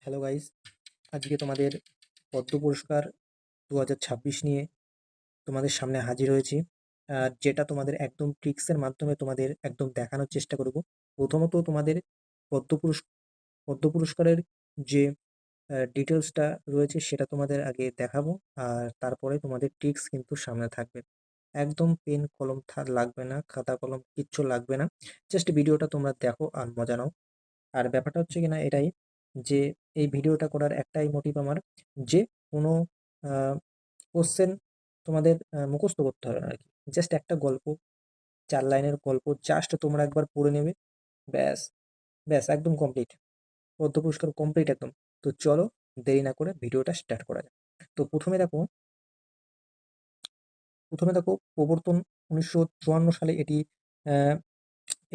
Hello guys, আজকে তোমাদের পদ্ম পুরস্কার 2026 নিয়ে তোমাদের সামনে হাজির হয়েছি। যেটা তোমাদের একদম ট্রিক্সের মাধ্যমে তোমাদের একদম দেখানোর চেষ্টা করব। প্রথমত তোমাদের পদ্ম পুরস্ পদ্ম পুরস্কারের যে ডিটেলসটা রয়েছে সেটা তোমাদের আগে দেখাবো, আর তারপরে তোমাদের ট্রিক্স কিন্তু সামনে থাকবে। একদম পেন কলম লাগবে না, খাতা কলম কিচ্ছু লাগবে না। জাস্ট ভিডিওটা তোমরা দেখো আর মজা নাও। আর ব্যাপারটা হচ্ছে কিনা এটাই যে এই ভিডিওটা করার একটাই মোটিভ আমার, যে কোনো কোশ্চেন তোমাদের মুখস্থ করতে হবে না আর কি। জাস্ট একটা গল্প, 4 লাইনের গল্প জাস্ট তোমরা একবার পড়ে নেবে। ব্যাস, ব্যাস একদম কমপ্লিট। পদ্ম পুরস্কার কমপ্লিট একদম। তো চলো দেরি না করে ভিডিওটা স্টার্ট করা যাক। তো প্রথমে দেখো প্রবর্তন 1954 সালে এটি আহ,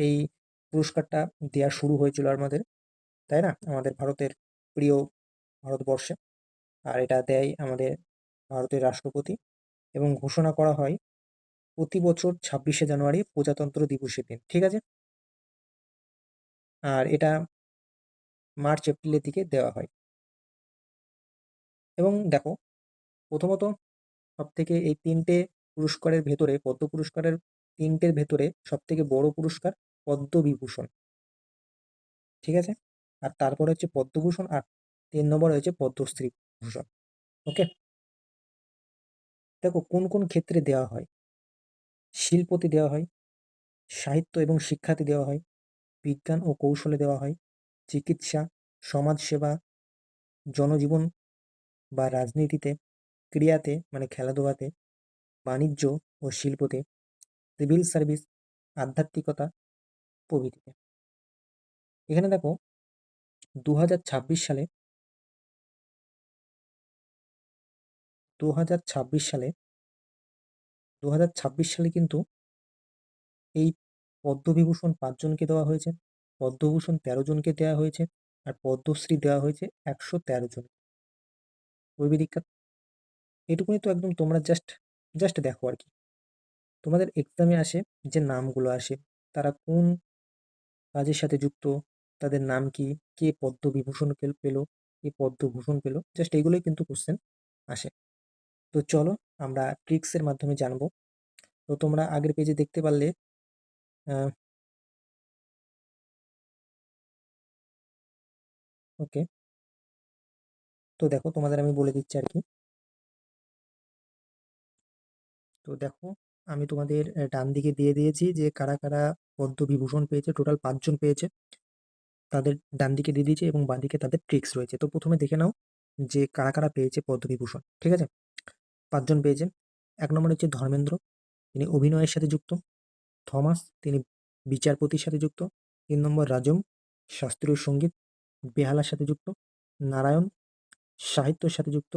এই পুরস্কারটা দেওয়া শুরু হয়েছিল আমাদের, তাই না, আমাদের ভারতের প্রিয় ভারতবর্ষে। আর এটা দেয় আমাদের ভারতের রাষ্ট্রপতি, এবং ঘোষণা করা হয় প্রতি বছর 26শে জানুয়ারি প্রজাতন্ত্র দিবসের দিন, ঠিক আছে। আর এটা মার্চ এপ্রিলের দিকে দেওয়া হয়। এবং দেখো, প্রথমত সব থেকে এই তিনটে পুরস্কারের ভেতরে, পদ্ম পুরস্কারের তিনটের ভেতরে সব থেকে বড় পুরস্কার পদ্মবিভূষণ, ঠিক আছে। আর তারপরে হচ্ছে পদ্মভূষণ, আর 3 নম্বর হয়েছে পদ্মশ্রী ভূষণ। ওকে, দেখো কোন কোন ক্ষেত্রে দেওয়া হয়। শিল্পতে দেওয়া হয়, সাহিত্য এবং শিক্ষাতে দেওয়া হয়, বিজ্ঞান ও কৌশলে দেওয়া হয়, চিকিৎসা, সমাজসেবা, জনজীবন বা রাজনীতিতে, ক্রিয়াতে মানে খেলাধুলাতে, বাণিজ্য ও শিল্পতে, সিভিল সার্ভিস, আধ্যাত্মিকতা প্রভৃতিতে। এখানে দেখো 2026 সালে 2026 সালে 2026 সালে কিন্তু এই পদ্মবিভূষণ 5 জনকে দেওয়া হয়েছে, পদ্মভূষণ 13 জনকে দেওয়া হয়েছে, আর পদ্মশ্রী দেওয়া হয়েছে 113 জন। ওই বিখ্যাত। এটুকুনি তো একদম তোমরা জাস্ট জাস্ট দেখো আর কি। তোমাদের এক্সামে আসে যে নামগুলো আসে, তারা কোন কাজের সাথে যুক্ত, তাদের নাম কি, কে পদ্মবিভূষণ পেল, কে পদ্মভূষণ পেল, জাস্ট এইগুলোই কিন্তু কোশ্চেন আসে। তো চলো আমরা ট্রিক্সের মাধ্যমে জানবো। তো তোমরা আগের পেজে দেখতে পারলে ওকে, তো দেখো তোমাদের আমি বলে দিচ্ছি আর কি। তো দেখো, আমি তোমাদের ডান দিকে দিয়ে দিয়েছি যে কারা কারা পদ্মবিভূষণ পেয়েছে। টোটাল 5 জন পেয়েছে, তাদের ডান দিকে দিয়ে দিয়েছি, এবং বাঁ দিকে তাদের ট্রিক্স রয়েছে। তো প্রথমে দেখে নাও যে কারা কারা পেয়েছে পদ্মবিভূষণ, ঠিক আছে। 5 জন পেয়েছে। 1 নম্বর হচ্ছে ধর্মেন্দ্র, তিনি অভিনয়ের সাথে যুক্ত। থমাস, তিনি বিচারপতির সাথে যুক্ত। 3 নম্বর রাজম, শাস্ত্রীয় সঙ্গীত বেহালার সাথে যুক্ত। নারায়ণ, সাহিত্যের সাথে যুক্ত।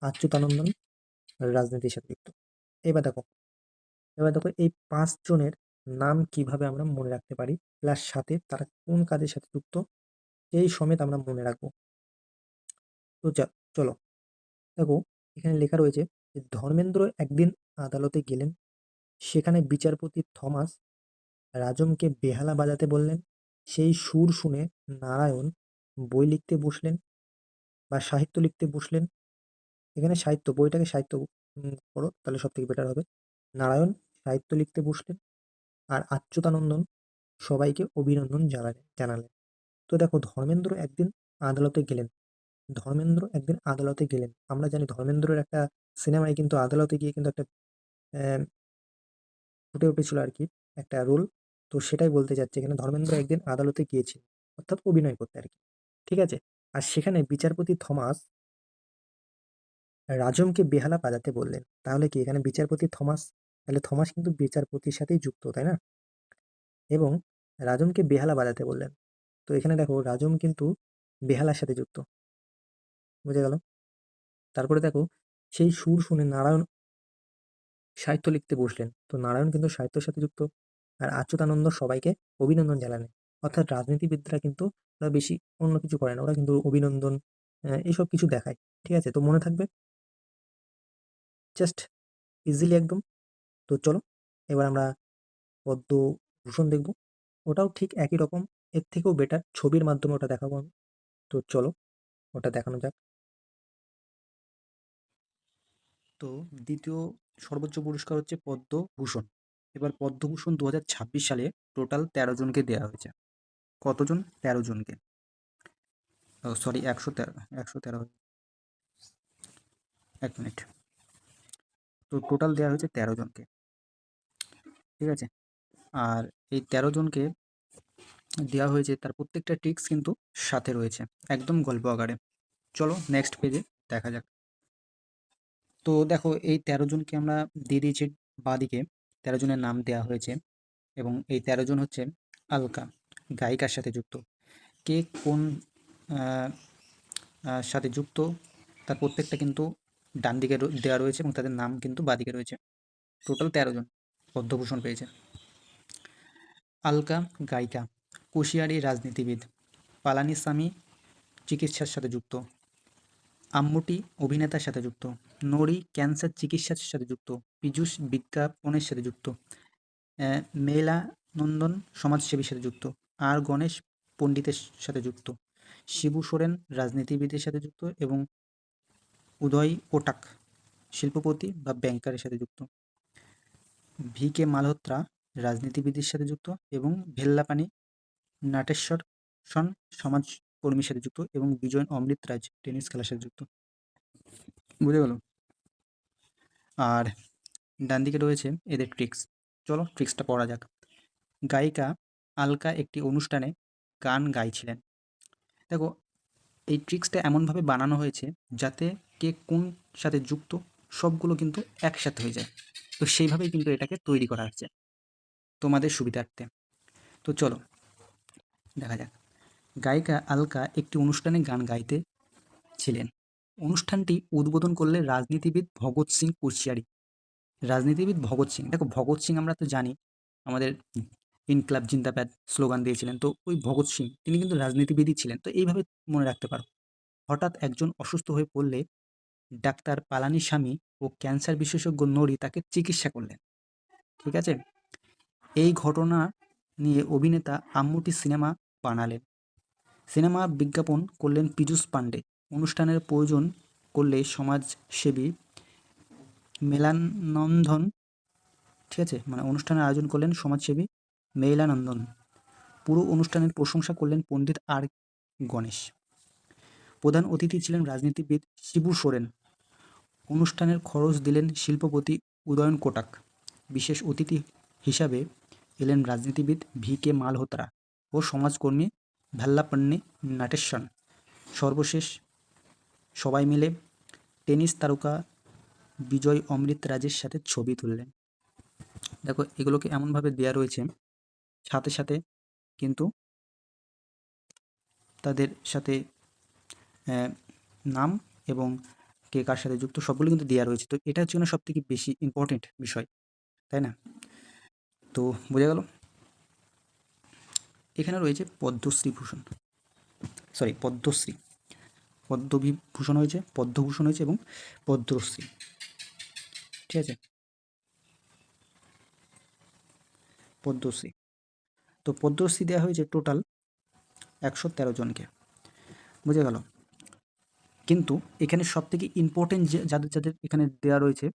আচ্যুতানন্দন, রাজনীতির সাথে যুক্ত। এবার দেখো এবার দেখো এই 5 জনের নাম কিভাবে আমরা মনে রাখতে পারি, প্লাস সাথে তারা কোন কাজের সাথে যুক্ত, এই সমেত আমরা মনে রাখবো। তো চলো দেখো, এখানে লেখা রয়েছে যে ধর্মেন্দ্র একদিন আদালতে গেলেন। সেখানে বিচারপতি থমাস রাজমকে বেহালা বাজাতে বললেন। সেই সুর শুনে নারায়ণ বই লিখতে বসলেন বা সাহিত্য লিখতে বসলেন। এখানে সাহিত্য, বইটাকে সাহিত্য করো তাহলে সব থেকে বেটার হবে। নারায়ণ সাহিত্য লিখতে বসলেন, আর আচ্যুতানন্দন সবাইকে অভিনন্দন জানালেন। তো দেখো, ধর্মেন্দ্র একদিন আদালতে গেলেন। আমরা জানি ধর্মেন্দ্রের একটা সিনেমায় কিন্তু আদালতে গিয়ে কিন্তু একটা আহ, ফুটে উঠেছিল আর কি, একটা রোল। তো সেটাই বলতে চাচ্ছি, এখানে ধর্মেন্দ্র একদিন আদালতে গিয়েছিল, অর্থাৎ অভিনয় করতে আর কি, ঠিক আছে। আর সেখানে বিচারপতি থমাস রাজমকে বেহালা বাজাতে বললেন। তাহলে কি এখানে বিচারপতি থমাস, তাহলে থমাস কিন্তু বিচারপতির সাথেই যুক্ত, তাই না। এবং রাজমকে বেহালা বাজাতে বললেন। তো এখানে দেখো রাজম কিন্তু বেহালার সাথে যুক্ত, বুঝে গেল। তারপরে দেখো, সেই সুর শুনে নারায়ণ সাহিত্য লিখতে বসলেন। তো নারায়ণ কিন্তু সাহিত্যের সাথে যুক্ত। আর আচ্যুতানন্দ সবাইকে অভিনন্দন জানালেন। অর্থাৎ রাজনীতিবিদরা কিন্তু ওরা বেশি অন্য কিছু করে না, ওরা কিন্তু অভিনন্দন এইসব কিছু দেখায়, ঠিক আছে। তো মনে থাকবে, জাস্ট ইজিলি একদম। তো চলো এবার আমরা পদ্মভূষণ দেখব। ওটাও ঠিক একই রকম, এর থেকেও বেটার ছবির মাধ্যমে ওটা দেখাবো আমি। তো চলো, ওটা দেখানো যাক। তো দ্বিতীয় সর্বোচ্চ পুরস্কার হচ্ছে পদ্মভূষণ। এবার পদ্মভূষণ 2026 সালে টোটাল 13 জনকে দেওয়া হয়েছে। কতজন? 13 জনকে। সরি, 113 এক মিনিট। তো টোটাল দেওয়া হয়েছে 13 জনকে, ঠিক আছে। আর এই 13 জনকে দেওয়া হয়েছে, তার প্রত্যেকটা ট্রিক্স কিন্তু সাথে রয়েছে, একদম গল্প আকারে। চলো নেক্সট পেজে দেখা যাক। তো দেখো, এই 13 জনকে আমরা দিয়ে দিয়েছি বাঁদিকে, 13 জনের নাম দেওয়া হয়েছে, এবং এই 13 জন হচ্ছে আলকা, গায়িকার সাথে যুক্ত। কে কোন আহ, সাথে যুক্ত, তার প্রত্যেকটা কিন্তু ডান দিকে দেওয়া রয়েছে, এবং তাদের নাম কিন্তু বাঁদিকে রয়েছে। টোটাল 13 জন পদ্মভূষণ পেয়েছে। আলকা গায়িকা, কুশিয়ারি রাজনীতিবিদ, পালানিস্বামী চিকিৎসার সাথে যুক্ত, আম্মুটি অভিনেতার সাথে যুক্ত, নড়ি ক্যান্সার চিকিৎসার সাথে যুক্ত, পীযূষ বিজ্ঞাপনের সাথে যুক্ত, মেলানন্দন সমাজসেবীর সাথে যুক্ত, আর গণেশ পণ্ডিতের সাথে যুক্ত, শিবু সোরেন রাজনীতিবিদের সাথে যুক্ত, এবং উদয় কোটাক শিল্পপতি বা ব্যাংকারের সাথে যুক্ত, ভি কে মালহোত্রা রাজনীতিবিদের সাথে যুক্ত, এবং ভেল্লাপানি নাটেশ্বর সন সমাজকর্মীর সাথে যুক্ত, এবং বিজয় অমৃতরাজ টেনিস খেলার সাথে যুক্ত। বুঝে গেল? আর ডান দিকে রয়েছে এদের ট্রিক্স। চলো ট্রিক্সটা পড়া যাক। গায়িকা আলকা একটি অনুষ্ঠানে গান গাইছিলেন। দেখো, এই ট্রিক্সটা এমনভাবে বানানো হয়েছে যাতে কে কোন সাথে যুক্ত সবগুলো কিন্তু একসাথে হয়ে যায়। তো সেইভাবেই কিন্তু এটাকে তৈরি করা হচ্ছে তোমাদের সুবিধার্থে। তো চলো দেখা যাক। গায়িকা আলকা একটি অনুষ্ঠানে গান গাইতে ছিলেন। অনুষ্ঠানটি উদ্বোধন করলেন রাজনীতিবিদ ভগৎ সিং কোশিয়ারি। রাজনীতিবিদ ভগৎ সিং, দেখো ভগৎ সিং আমরা তো জানি আমাদের ইনকলাব জিন্দাবাদ স্লোগান দিয়েছিলেন, তো ওই ভগৎ সিং তিনি কিন্তু রাজনীতিবিদই ছিলেন, তো এইভাবে মনে রাখতে পারো। হঠাৎ একজন অসুস্থ হয়ে পড়লে ডাক্তার পালানিস্বামী ও ক্যান্সার বিশেষজ্ঞ নড়ি তাকে চিকিৎসা করলেন, ঠিক আছে। এই ঘটনা নিয়ে অভিনেতা আম্মুটি সিনেমা বানালেন। সিনেমা বিজ্ঞাপন করলেন পীযূষ পান্ডে। অনুষ্ঠানের প্রয়োজন করলে সমাজসেবী মেলানন্দন, ঠিক আছে, মানে অনুষ্ঠানের আয়োজন করলেন সমাজসেবী মেলানন্দন। পুরো অনুষ্ঠানের প্রশংসা করলেন পণ্ডিত আর গণেশ। প্রধান অতিথি ছিলেন রাজনীতিবিদ শিবু সোরেন। অনুষ্ঠানের খরচ দিলেন শিল্পপতি উদয়ন কোটাক। বিশেষ অতিথি হিসাবে এলেন রাজনীতিবিদ ভি কে মালহোত্রা ও সমাজকর্মী ভাল্লাপান্নি নাটেশ্বর। সর্বশেষ সবাই মিলে টেনিস তারকা বিজয় অমৃতরাজের সাথে ছবি তুললেন। দেখো, এগুলোকে এমনভাবে দেওয়া রয়েছে, সাথে সাথে কিন্তু তাদের সাথে নাম এবং কে কার সাথে যুক্ত সবগুলো কিন্তু দেওয়া রয়েছে। তো এটা হচ্ছে সব থেকে বেশি ইম্পর্টেন্ট বিষয়, তাই না? তো বোঝা গেল। এখানে রয়েছে পদ্মশ্রীভূষণ, সরি পদ্মশ্রী, পদ্মবিভূষণ হয়েছে, পদ্মভূষণ হয়েছে, এবং পদ্মশ্রী, ঠিক আছে, পদ্মশ্রী। তো পদ্মশ্রী দেওয়া হয়েছে টোটাল 113 জনকে, বুঝে গেল। কিন্তু এখানে সব থেকে ইম্পর্টেন্ট যে যাদের যাদের এখানে দেওয়া রয়েছে,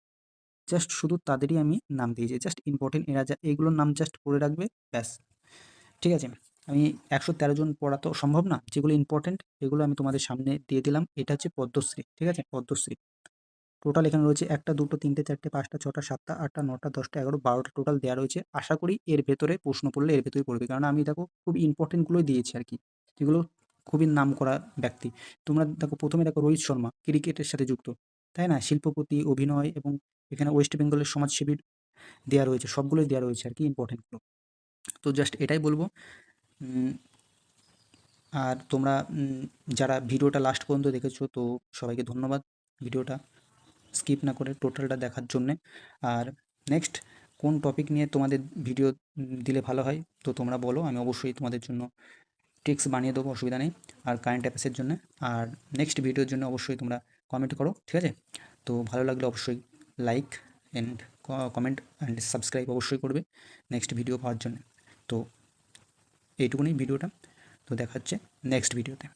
জাস্ট শুধু তাদেরই আমি নাম দিয়েছি, জাস্ট ইম্পর্টেন্ট, এরা যা এইগুলোর নাম জাস্ট পড়ে রাখবে, ব্যাস, ঠিক আছে। আমি 113 জন পড়া তো সম্ভব না, যেগুলো ইম্পর্টেন্ট এগুলো আমি তোমাদের সামনে দিয়ে দিলাম। এটা হচ্ছে পদ্মশ্রী, ঠিক আছে, পদ্মশ্রী। টোটাল এখানে রয়েছে 1টা 2টো 3টে 4টে 5টা 6টা 7টা 8টা 9টা 10টা 11 12টা টোটাল দেওয়া রয়েছে। আশা করি এর ভেতরে প্রশ্ন পড়লে এর ভেতরেই পড়বে, কারণ আমি দেখো খুব ইম্পর্টেন্টগুলোই দিয়েছি আর কি, যেগুলো খুবই নাম করা ব্যক্তি। তোমরা দেখো, প্রথমে দেখো রোহিত শর্মা ক্রিকেটের সাথে যুক্ত, তাই না, শিল্পপতি, অভিনয়, এবং এখানে ওয়েস্ট বেঙ্গলের সমাজসেবীর দেওয়া রয়েছে, সবগুলোই দেওয়া রয়েছে আর কি ইম্পর্টেন্টগুলো। তো জাস্ট এটাই বলবো। উম, আর তোমরা যারা ভিডিওটা লাস্ট পর্যন্ত দেখেছো, তো সবাইকে ধন্যবাদ ভিডিওটা স্কিপ না করে টোটালটা দেখার জন্যে। আর নেক্সট কোন টপিক নিয়ে তোমাদের ভিডিও দিলে ভালো হয়, তো তোমরা বলো, আমি অবশ্যই তোমাদের জন্য ট্রিক্স বানিয়ে দেবো, অসুবিধা নেই। আর কারেন্ট অ্যাফেয়ার্সের জন্য আর নেক্সট ভিডিওর জন্য অবশ্যই তোমরা কমেন্ট করো, ঠিক আছে। তো ভালো লাগলে অবশ্যই like and comment and subscribe অবশ্যই করবে নেক্সট ভিডিও পাওয়ার জন্য। তো এইটুকুনি ভিডিওটা, তো দেখা হচ্ছে নেক্সট ভিডিওতে।